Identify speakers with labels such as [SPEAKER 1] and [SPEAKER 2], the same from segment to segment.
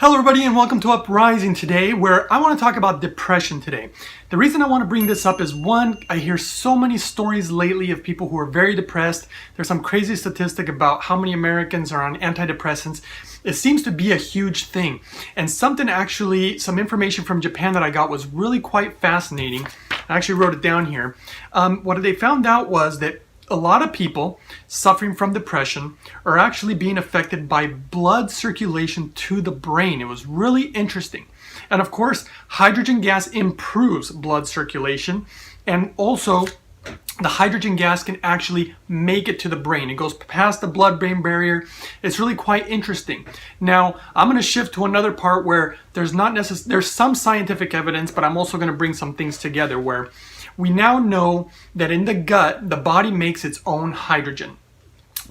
[SPEAKER 1] Hello everybody and welcome to Uprising today, where I want to talk about depression today. The reason I want to bring this up is one, I hear so many stories lately of people who are very depressed. There's some crazy statistic about how many Americans are on antidepressants. It seems to be a huge thing. And some information from Japan that I got was really quite fascinating. I actually wrote it down here. What they found out was that a lot of people suffering from depression are actually being affected by blood circulation to the brain. It was really interesting. And of course, hydrogen gas improves blood circulation, and also the hydrogen gas can actually make it to the brain. It goes past the blood-brain barrier. It's really quite interesting. Now, I'm going to shift to another part where there's some scientific evidence, but I'm also going to bring some things together where we now know that in the gut, the body makes its own hydrogen.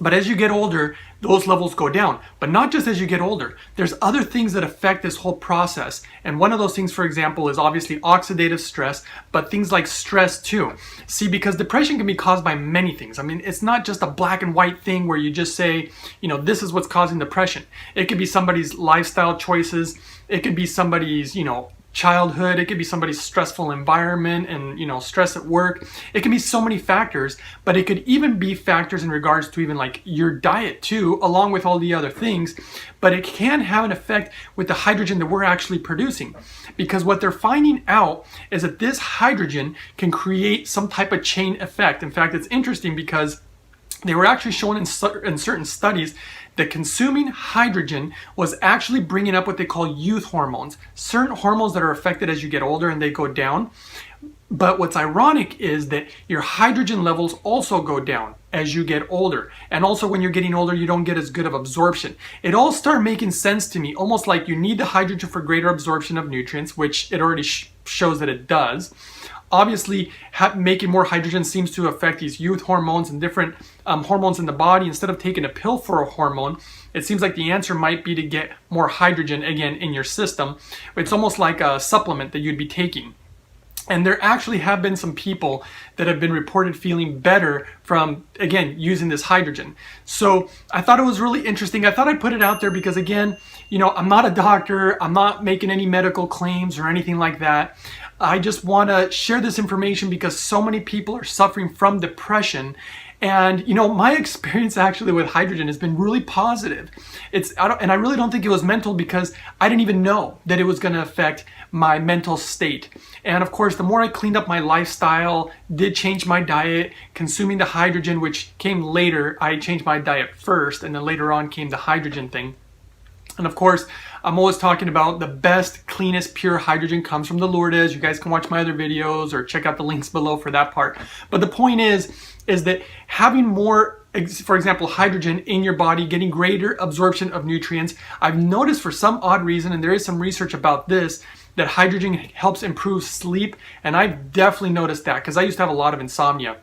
[SPEAKER 1] But as you get older, those levels go down. But not just as you get older. There's other things that affect this whole process. And one of those things, for example, is obviously oxidative stress, but things like stress too. See, because depression can be caused by many things. I mean, it's not just a black and white thing where you just say, this is what's causing depression. It could be somebody's lifestyle choices. It could be somebody's, childhood. It could be somebody's stressful environment and stress at work. It can be so many factors, but it could even be factors in regards to even like your diet too, along with all the other things. But it can have an effect with the hydrogen that we're actually producing, because what they're finding out is that this hydrogen can create some type of chain effect. In fact, it's interesting because they were actually shown in certain studies that consuming hydrogen was actually bringing up what they call youth hormones, certain hormones that are affected as you get older and they go down. But what's ironic is that your hydrogen levels also go down as you get older. And also when you're getting older, you don't get as good of absorption. It all started making sense to me, almost like you need the hydrogen for greater absorption of nutrients, which it already shows that it does. Obviously, making more hydrogen seems to affect these youth hormones and different hormones in the body. Instead of taking a pill for a hormone, it seems like the answer might be to get more hydrogen again in your system. It's almost like a supplement that you'd be taking. And there actually have been some people that have been reported feeling better from, again, using this hydrogen. So I thought it was really interesting. I thought I'd put it out there because, again, I'm not a doctor. I'm not making any medical claims or anything like that. I just want to share this information because so many people are suffering from depression. And, my experience actually with hydrogen has been really positive. And I really don't think it was mental because I didn't even know that it was going to affect my mental state. And of course, the more I cleaned up my lifestyle, did change my diet, consuming the hydrogen, which came later. I changed my diet first, and then later on came the hydrogen thing. And of course, I'm always talking about the best, cleanest, pure hydrogen comes from the Lourdes. You guys can watch my other videos or check out the links below for that part. But the point is that having more, for example, hydrogen in your body, getting greater absorption of nutrients, I've noticed for some odd reason, and there is some research about this, that hydrogen helps improve sleep. And I've definitely noticed that because I used to have a lot of insomnia.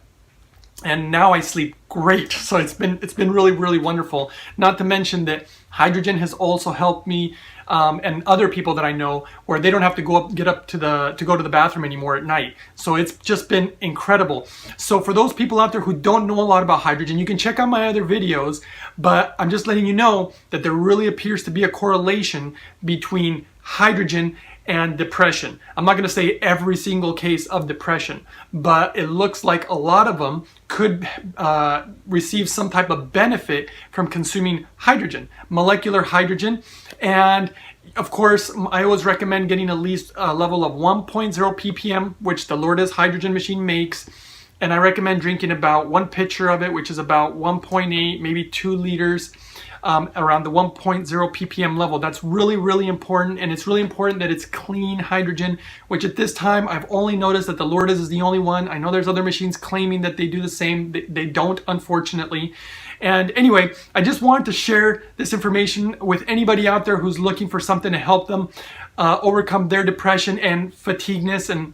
[SPEAKER 1] And now I sleep great. So it's been really, really wonderful. Not to mention that hydrogen has also helped me and other people that I know where they don't have to get up to go to the bathroom anymore at night. So it's just been incredible. So for those people out there who don't know a lot about hydrogen, you can check out my other videos, but I'm just letting you know that there really appears to be a correlation between hydrogen and depression. I'm not going to say every single case of depression, but it looks like a lot of them could receive some type of benefit from consuming hydrogen, molecular hydrogen. And of course, I always recommend getting at least a level of 1.0 ppm, which the Lourdes hydrogen machine makes. And I recommend drinking about 1 pitcher of it, which is about 1.8, maybe 2 liters. Around the 1.0 ppm level. That's really, really important, and it's really important that it's clean hydrogen, which at this time I've only noticed that the Lourdes is the only one. I know there's other machines claiming that they do the same. They don't, unfortunately. And anyway, I just wanted to share this information with anybody out there who's looking for something to help them overcome their depression and fatigueness. And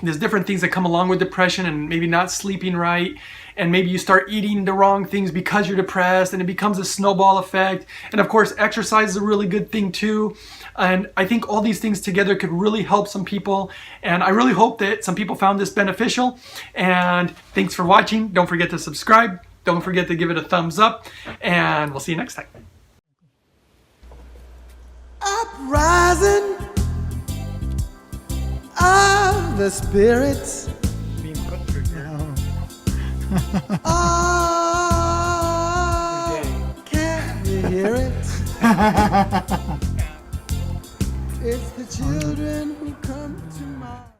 [SPEAKER 1] there's different things that come along with depression, and maybe not sleeping right, and maybe you start eating the wrong things because you're depressed, and it becomes a snowball effect. And of course, exercise is a really good thing too. And I think all these things together could really help some people. And I really hope that some people found this beneficial. And thanks for watching. Don't forget to subscribe. Don't forget to give it a thumbs up, and we'll see you next time.
[SPEAKER 2] rising of the spirits.
[SPEAKER 1] Being put through here.
[SPEAKER 2] Oh, can you hear it? It's the children who come to mind.